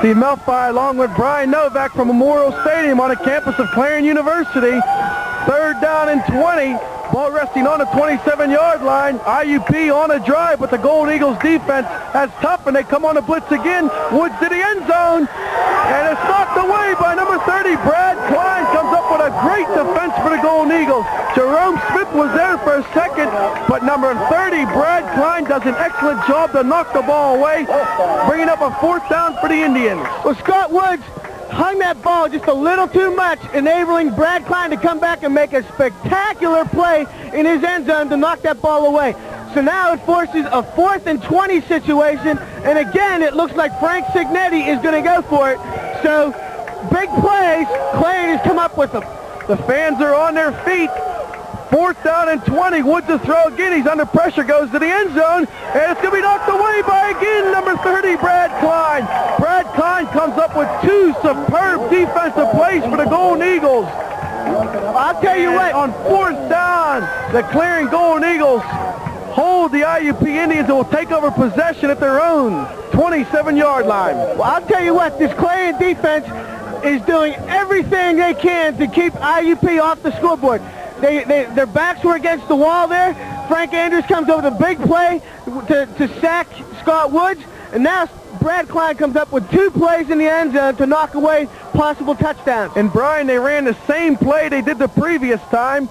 Steve Melfi along with Brian Novak from Memorial Stadium on the campus of Clarion University. 3rd down and 20. Ball resting on the 27-yard line. IUP on a drive, but the Golden Eagles defense has tough, and they come on a blitz again. Woods to the end zone, and it's knocked away by number 30. Brad Klein comes up with a great defense for the Golden Eagles. Jerome Smith was there for a second, but number 30, Brad Klein, does an excellent job to knock the ball away, bringing up a 4th down for the Indians. Well, Scott Woods hung that ball just a little too much, enabling Brad Klein to come back and make a spectacular play in his end zone to knock that ball away. So now it forces a 4th and 20 situation, and again, it looks like Frank Signetti is going to go for it. So, big plays, Clarion has come up with them. The fans are on their feet. 4th down and 20. Woods to throw again. He's under pressure, goes to the end zone, and it's going to be knocked away by, again, number 30, Brad Klein. Brad Klein comes up with 2 superb defensive plays for the Golden Eagles. I'll tell you what. On 4th down, the Clarion Golden Eagles hold the IUP Indians and will take over possession at their own 27-yard line. Well, I'll tell you what, this Clarion defense is doing everything they can to keep IUP off the scoreboard. Their backs were against the wall there. Frank Andrews comes over the big play to sack Scott Woods, and now Brad Klein comes up with 2 plays in the end zone to knock away possible touchdowns. And Brian, they ran the same play they did the previous time,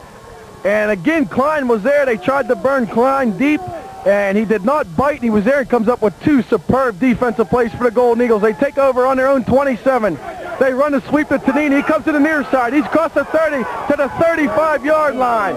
and again Klein was there. They tried to burn Klein deep, and he did not bite. He was there and comes up with 2 superb defensive plays for the Golden Eagles. They take over on their own 27. They run the sweep to Tanini. He comes to the near side. He's across the 30 to the 35-yard line.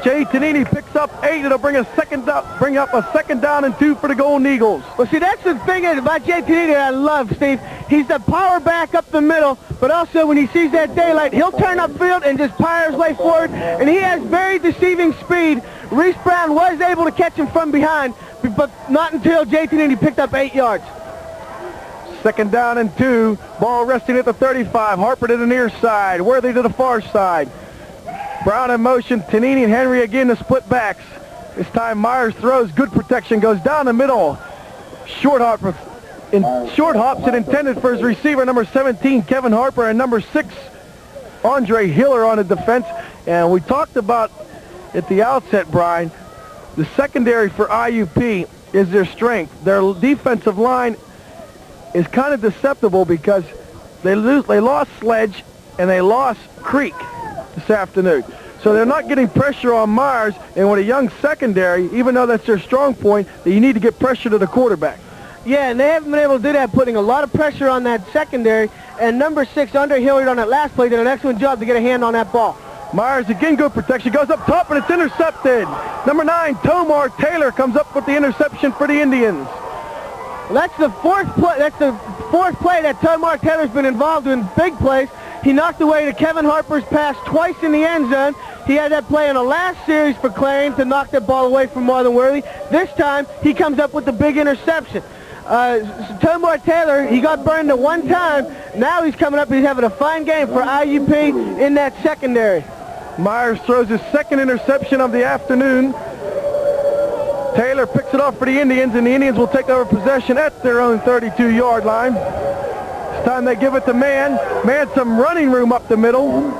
Jay Tanini picks up 8. It'll bring up a 2nd down and 2 for the Golden Eagles. Well, see, that's the thing about Jay Tanini that I love, Steve. He's the power back up the middle, but also when he sees that daylight, he'll turn upfield and just fire his way forward, and he has very deceiving speed. Reese Brown was able to catch him from behind, but not until Jay Tanini picked up 8 yards. 2nd down and 2. Ball resting at the 35. Harper to the near side. Worthy to the far side. Brown in motion. Tanini and Henry again to split backs. This time Myers throws. Good protection. Goes down the middle. Short hops it intended for his receiver, number 17, Kevin Harper, and number 6, Andre Hiller on the defense. And we talked about at the outset, Brian, the secondary for IUP is their strength. Their defensive line is kind of deceptible because they lost Sledge and they lost Creek this afternoon. So they're not getting pressure on Myers, and with a young secondary, even though that's their strong point, that you need to get pressure to the quarterback. Yeah, and they haven't been able to do that, putting a lot of pressure on that secondary, and number 6, Andre Hillard, on that last play, did an excellent job to get a hand on that ball. Myers again, good protection, goes up top, and it's intercepted. Number 9, Tomar Taylor comes up with the interception for the Indians. Well, that's the 4th play. That's the 4th play that Tomar Taylor's been involved in big plays. He knocked away to Kevin Harper's pass twice in the end zone. He had that play in the last series for Clarion to knock that ball away from Marlon Worthy. This time, he comes up with the big interception. Tomar Taylor, he got burned at one time. Now he's coming up. He's having a fine game for IUP in that secondary. Myers throws his 2nd interception of the afternoon. Taylor picks it off for the Indians, and the Indians will take over possession at their own 32-yard line. This time they give it to Mann. Mann some running room up the middle.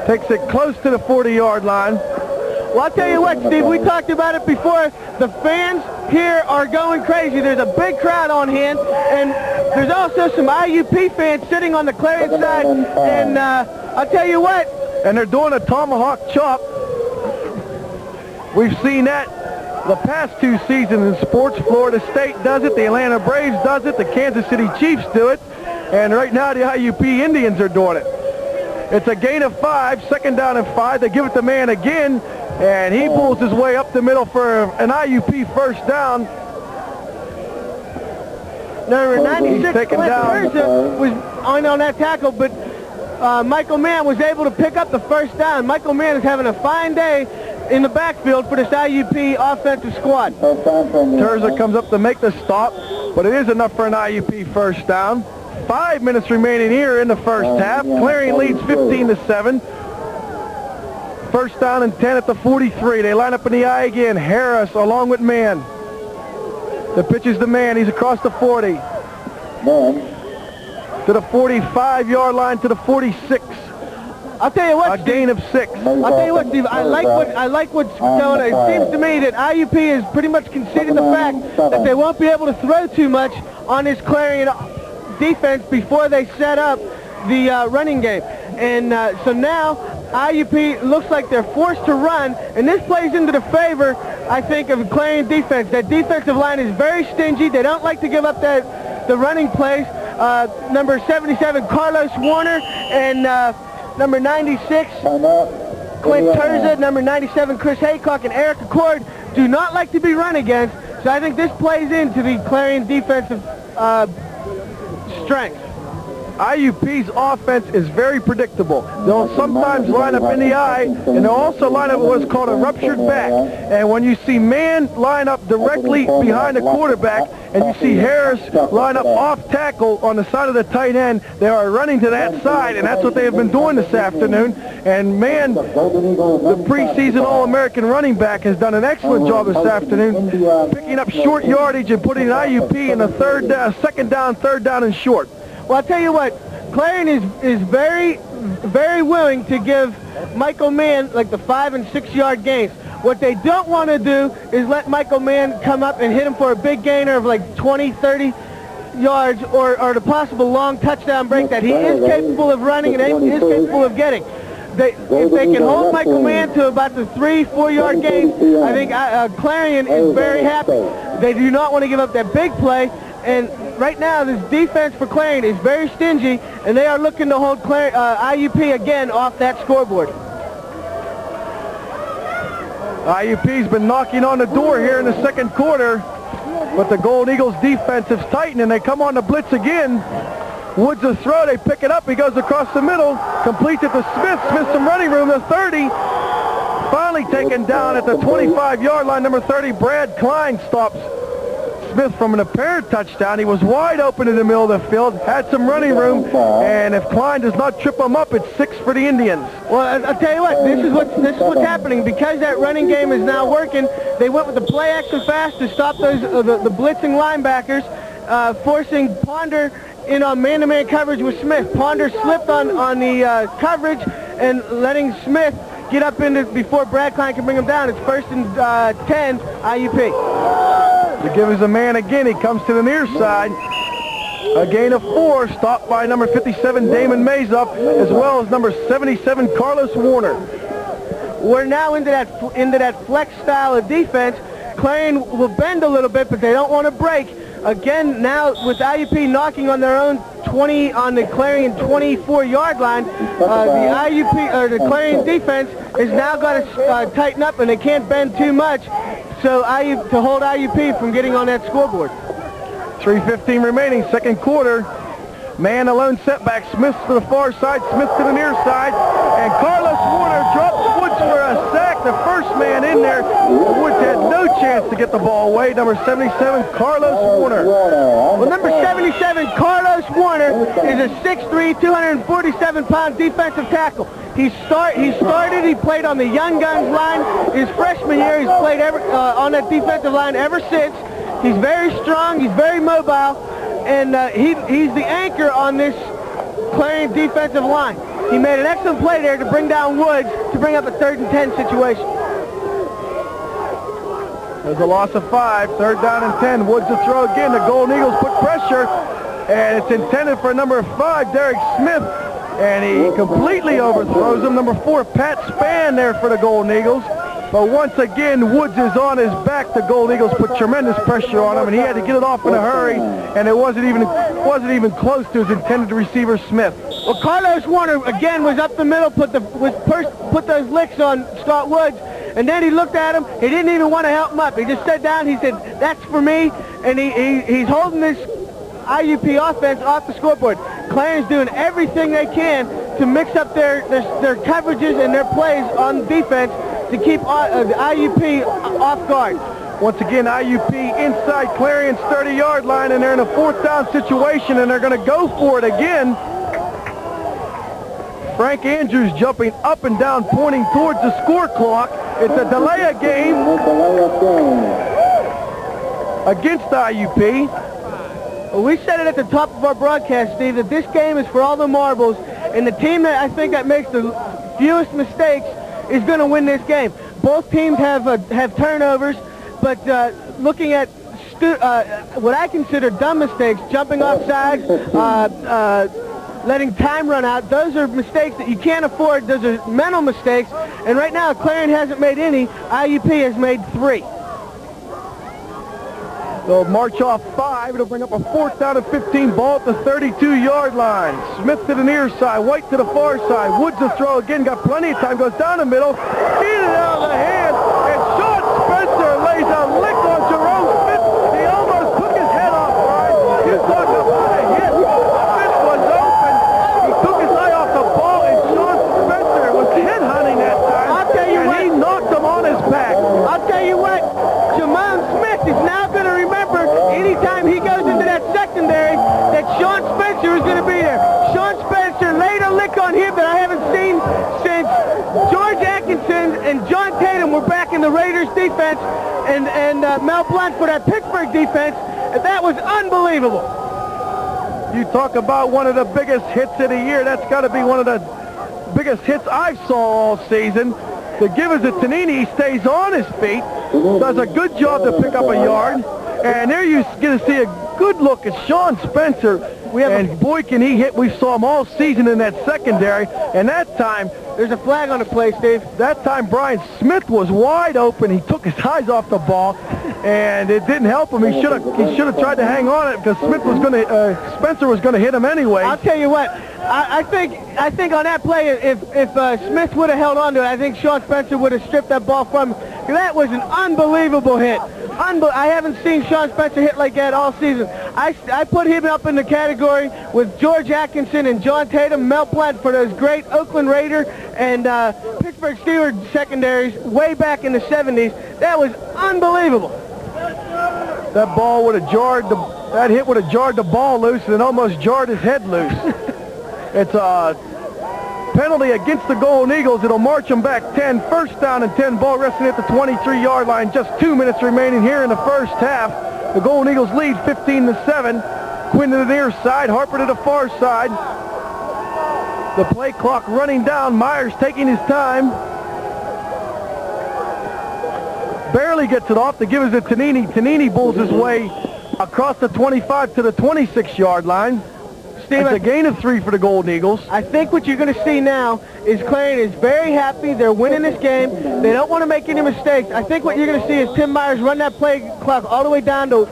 Takes it close to the 40-yard line. Well, I'll tell you what, Steve, we talked about it before. The fans here are going crazy. There's a big crowd on hand, and there's also some IUP fans sitting on the Clarion side, and I'll tell you what. And they're doing a tomahawk chop. We've seen that the past 2 seasons in sports. Florida State does it, the Atlanta Braves does it, the Kansas City Chiefs do it, and right now the IUP Indians are doing it. It's a gain of 5, 2nd down and 5. They give it to Mann again, and he pulls his way up the middle for an IUP first down. Number 96, Clint Persa was on that tackle, but Michael Mann was able to pick up the first down. Michael Mann is having a fine day in the backfield for this IUP offensive squad. Terza comes up to make the stop, but it is enough for an IUP first down. 5 minutes remaining here in the first half. Clarion leads 15-7. First down and 10 at the 43. They line up in the I again. Harris along with Mann. The pitch is the man. He's across the 40. To the 45-yard line, to the 46. I'll tell you what, A gain of 6. I'll tell you what, Steve. I like what's going on. It seems to me that IUP is pretty much conceding the fact that they won't be able to throw too much on this Clarion defense before they set up the running game. And so now IUP looks like they're forced to run, and this plays into the favor, I think, of Clarion defense. That defensive line is very stingy. They don't like to give up the running plays. Number 77, Carlos Warner, and number 96, Clint Terza, number 97, Chris Haycock, and Eric Accord do not like to be run against. So I think this plays into the Clarion defensive strength. IUP's offense is very predictable. They'll sometimes line up in the eye, and they'll also line up what's called a ruptured back. And when you see man line up directly behind the quarterback, and you see Harris line up off tackle on the side of the tight end, they are running to that side, and that's what they have been doing this afternoon. And man, the preseason All-American running back has done an excellent job this afternoon, picking up short yardage and putting IUP in a second down, third down, and short. Well, I'll tell you what, Clarion is very, very willing to give Michael Mann like the 5- and 6-yard gains. What they don't want to do is let Michael Mann come up and hit him for a big gainer of like 20, 30 yards or the possible long touchdown break that he is capable of running and he is capable of getting. If they can hold Michael Mann to about the 3-4 yard gain, I think Clarion is very happy. They do not want to give up that big play. And right now, this defense for Clarion is very stingy, and they are looking to hold IUP again off that scoreboard. IUP's been knocking on the door here in the second quarter, but the Golden Eagles defense is tightened, and they come on the blitz again. Woods a throw, they pick it up, he goes across the middle, completes it to Smith. Smith some running room, the 30. Finally taken down at the 25-yard line, number 30, Brad Klein stops Smith from an apparent touchdown. He was wide open in the middle of the field, had some running room, and if Klein does not trip him up, it's 6 for the Indians. Well, I'll tell you what, this is what's happening. Because that running game is now working, they went with the play action fast to stop those the blitzing linebackers, forcing Ponder in on man-to-man coverage with Smith. Ponder slipped on the coverage and letting Smith get up in it before Brad Klein can bring him down. It's 1st and 10, IUP. To give us a man again, he comes to the near side. A gain of 4, stopped by number 57, Damon Mazup, as well as number 77, Carlos Warner. We're now into that flex style of defense. Clarion will bend a little bit, but they don't want to break. Again, now with IUP knocking on their own 20 on the Clarion 24-yard line, the Clarion defense has now got to tighten up, and they can't bend too much. So to hold IUP from getting on that scoreboard. 3:15 remaining, second quarter. Man alone setback. Smith to the far side, Smith to the near side, and Carlos Warner drops Woods for a sack. The first man in there. Woods had no chance to get the ball away. Number 77, Carlos Warner. Well, number 77, Carlos Warner, is a 6'3", 247-pound defensive tackle. He played on the Young Guns line his freshman year. He's played on that defensive line ever since. He's very strong. He's very mobile. And he's the anchor on this Clarion defensive line. He made an excellent play there to bring down Woods to bring up a 3rd and 10 situation. There's a loss of 5, 3rd down and 10. Woods to throw again. The Golden Eagles put pressure, and it's intended for number 5, Derek Smith, and he completely overthrows him. Number 4, Pat Spann there for the Golden Eagles. But once again, Woods is on his back. The Golden Eagles put tremendous pressure on him, and he had to get it off in a hurry, and it wasn't even close to his intended receiver, Smith. Well, Carlos Warner again was up the middle, put those licks on Scott Woods, and then he looked at him. He didn't even want to help him up. He just sat down. He said, "That's for me," and he's holding this IUP offense off the scoreboard. Clarion's doing everything they can to mix up their coverages and their plays on defense to keep the IUP off guard. Once again, IUP inside Clarion's 30-yard line, and they're in a 4th down situation, and they're going to go for it again. Frank Andrews jumping up and down, pointing towards the score clock. It's a delay of game. against IUP. Well, we said it at the top of our broadcast, Steve, that this game is for all the marbles, and the team that I think that makes the fewest mistakes is going to win this game. Both teams have turnovers, but looking at what I consider dumb mistakes, jumping off sides, letting time run out, those are mistakes that you can't afford. Those are mental mistakes, and right now Clarion hasn't made any. IUP has made 3. They'll march off 5. It'll bring up a 4th down and 15 ball at the 32-yard line. Smith to the near side, White to the far side. Woods to throw again, got plenty of time, goes down the middle, beat it out of the hand, and Sean Spencer lays a lick on Jerome Smith. He almost took his head off, Brian. You talk about a hit. Smith was open. He took his eye off the ball, and Sean Spencer was hit hunting that time. I'll tell you what. He knocked him on his back. I'll tell you what, Jerome Smith is now going to remember anytime he goes into that secondary that Sean Spencer is going to be there. Sean Spencer laid a lick on him that I haven't seen since George Atkinson and John Tatum were back in the Raiders defense and Mel Blount for that Pittsburgh defense. And that was unbelievable. You talk about one of the biggest hits of the year. That's got to be one of the biggest hits I saw all season. The give is to Tonini. He stays on his feet, does a good job to pick up a yard. And there you get to see a good look at Sean Spencer. And boy, can he hit. We saw him all season in that secondary. And that time, there's a flag on the play, Steve. That time, Brian Smith was wide open. He took his eyes off the ball, and it didn't help him. He should have tried to hang on it because Spencer was going to hit him anyway. I'll tell you what. I think on that play, if Smith would have held on to it, I think Sean Spencer would have stripped that ball from him. That was an unbelievable hit. I haven't seen Sean Spencer hit like that all season. I put him up in the category with George Atkinson and John Tatum, Mel Blount for those great Oakland Raider and Pittsburgh Steelers secondaries way back in the 70s. That was unbelievable. That ball would have that hit would have jarred the ball loose and almost jarred his head loose. It's a penalty against the Golden Eagles. It'll march them back 10. 1st down and 10. Ball resting at the 23-yard line. Just 2 minutes remaining here in the first half. The Golden Eagles lead 15-7. Quinn to the near side. Harper to the far side. The play clock running down. Myers taking his time. Barely gets it off. The give is to Tonini. Tonini bulls his way across the 25 to the 26-yard line. Steve, it's a gain of 3 for the Golden Eagles. I think what you're going to see now is Clarion is very happy. They're winning this game. They don't want to make any mistakes. I think what you're going to see is Tim Myers run that play clock all the way down to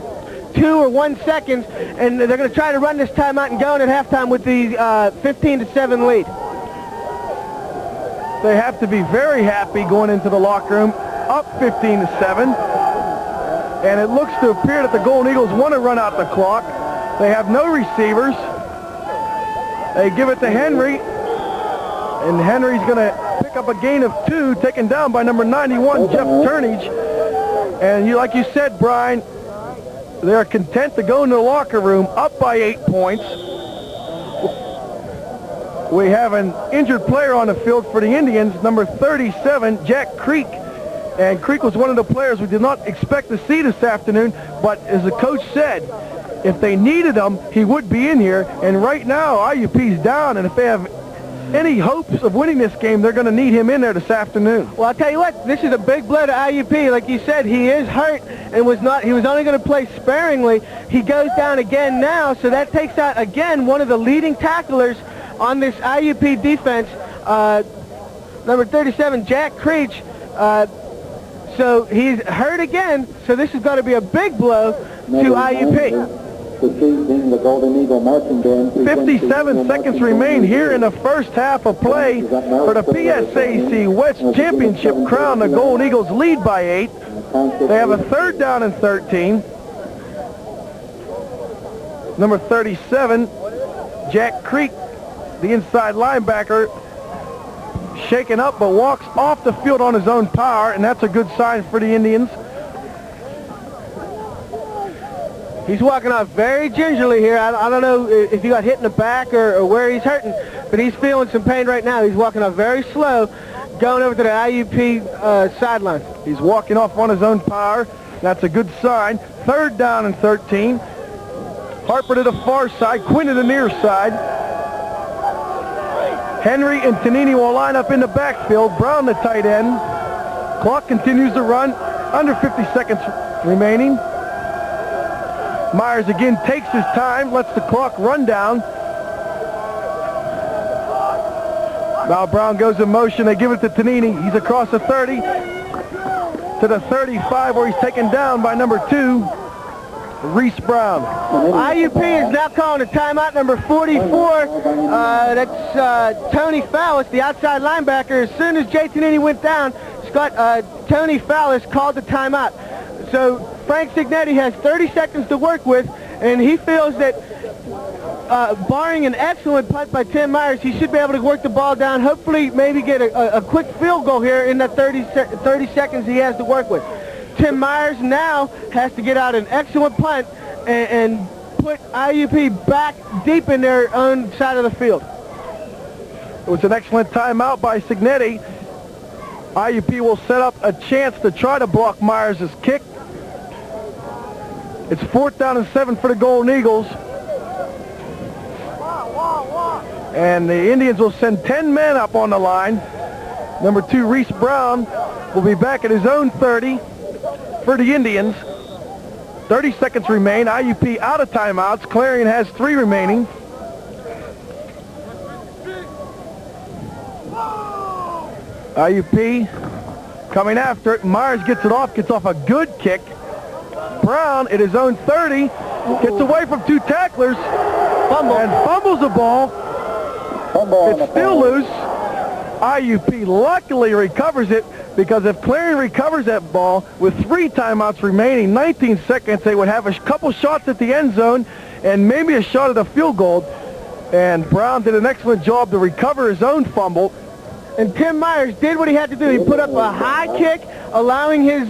2 or 1 seconds, and they're going to try to run this timeout and go in at halftime with the 15-7 lead. They have to be very happy going into the locker room, up 15-7. And it looks to appear that the Golden Eagles want to run out the clock. They have no receivers. They give it to Henry, and Henry's going to pick up a gain of 2, taken down by number 91, Jeff Turnage. And like you said, Brian, they're content to go into the locker room up by 8 points. We have an injured player on the field for the Indians, number 37, Jack Creek. And Creek was one of the players we did not expect to see this afternoon, but as the coach said, if they needed him, he would be in here. And right now, IUP's down, and if they have any hopes of winning this game, they're going to need him in there this afternoon. Well, I'll tell you what, this is a big blow to IUP. Like you said, he is hurt and he was only going to play sparingly. He goes down again now, so that takes out, again, one of the leading tacklers on this IUP defense, number 37, Jack Creech. So he's hurt again, so this is going to be a big blow to IUP. The Golden Eagle marching band. 57 seconds remain here in the first half of play for the PSAC West Championship crown. The Golden Eagles lead by 8. They have a 3rd down and 13. Number 37, Jack Creek, the inside linebacker, shaken up but walks off the field on his own power, and that's a good sign for the Indians. He's walking off very gingerly here. I don't know if he got hit in the back or where he's hurting, but he's feeling some pain right now. He's walking off very slow, going over to the IUP sideline. He's walking off on his own power. That's a good sign. 3rd down and 13. Harper to the far side, Quinn to the near side. Henry and Tonini will line up in the backfield. Brown the tight end. Clock continues to run. Under 50 seconds remaining. Myers again takes his time, lets the clock run down. Now Brown goes in motion. They give it to Tonini. He's across the 30 to the 35 where he's taken down by number 2, Reese Brown. IUP is now calling a timeout, number 44. That's Tony Fallis, the outside linebacker. As soon as Jay Tonini went down, Tony Fallis called the timeout. So Frank Signetti has 30 seconds to work with, and he feels that barring an excellent punt by Tim Myers, he should be able to work the ball down, hopefully maybe get a quick field goal here in the 30 seconds he has to work with. Tim Myers now has to get out an excellent punt and put IUP back deep in their own side of the field. It was an excellent timeout by Signetti. IUP will set up a chance to try to block Myers' kick. It's 4th down and 7 for the Golden Eagles. And the Indians will send 10 men up on the line. Number 2, Reese Brown, will be back at his own 30 for the Indians. 30 seconds remain. IUP out of timeouts. Clarion has 3 remaining. IUP coming after it. Myers gets it off, gets off a good kick. Brown at his own 30 gets away from 2 tacklers and fumbles the ball. It's still loose. IUP luckily recovers it, because if Clarion recovers that ball with 3 timeouts remaining, 19 seconds, they would have a couple shots at the end zone and maybe a shot at a field goal. And Brown did an excellent job to recover his own fumble. And Tim Myers did what he had to do. He put up a high kick, allowing his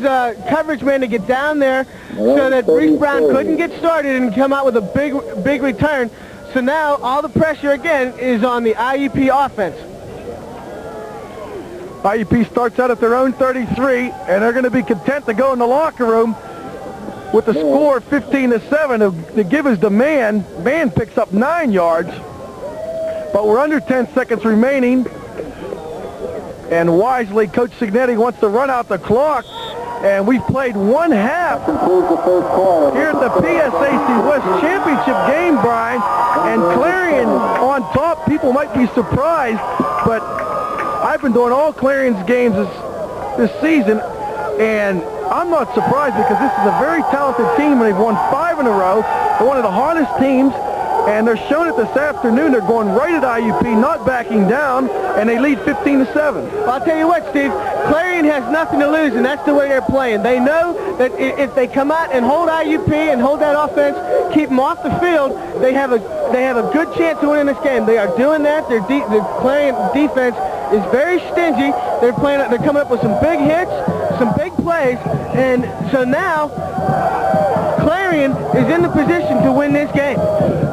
coverage man to get down there so that Reese Brown couldn't get started and come out with a big return. So now all the pressure again is on the IUP offense. IUP starts out at their own 33, and they're going to be content to go in the locker room with the score 15-7 to give his demand. Man picks up 9 yards, but we're under 10 seconds remaining. And wisely, Coach Signetti wants to run out the clock, and we've played 1 half here at the PSAC West Championship game, Brian, and Clarion on top. People might be surprised, but I've been doing all Clarion's games this season, and I'm not surprised, because this is a very talented team, and they've won 5 in a row. They're one of the hardest teams, and they're showing it this afternoon. They're going right at IUP, not backing down, and they lead 15-7. Well, I'll tell you what, Steve, Clarion has nothing to lose, and that's the way they're playing. They know that if they come out and hold IUP and hold that offense, keep them off the field, they have a good chance of winning this game. They are doing that. The Clarion defense is very stingy. They're coming up with some big hits, some big plays, and so now Clarion is in the position to win this game.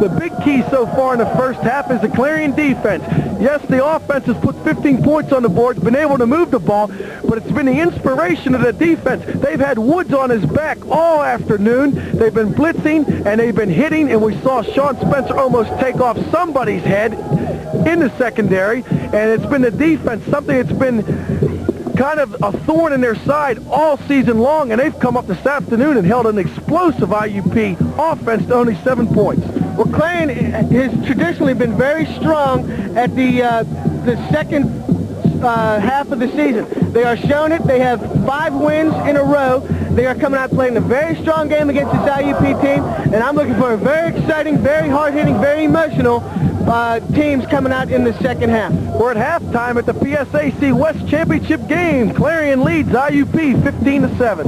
The big key so far in the first half is the Clarion defense. Yes, the offense has put 15 points on the board, been able to move the ball, but it's been the inspiration of the defense. They've had Woods on his back all afternoon. They've been blitzing, and they've been hitting, and we saw Sean Spencer almost take off somebody's head in the secondary, and it's been the defense, something that's been kind of a thorn in their side all season long, and they've come up this afternoon and held an explosive IUP offense to only 7 points. Well, Clarion has traditionally been very strong at the second half of the season. They are showing it. They have 5 wins in a row. They are coming out playing a very strong game against this IUP team, and I'm looking for a very exciting, very hard-hitting, very emotional teams coming out in the second half. We're at halftime at the PSAC West Championship game. Clarion leads IUP 15-7.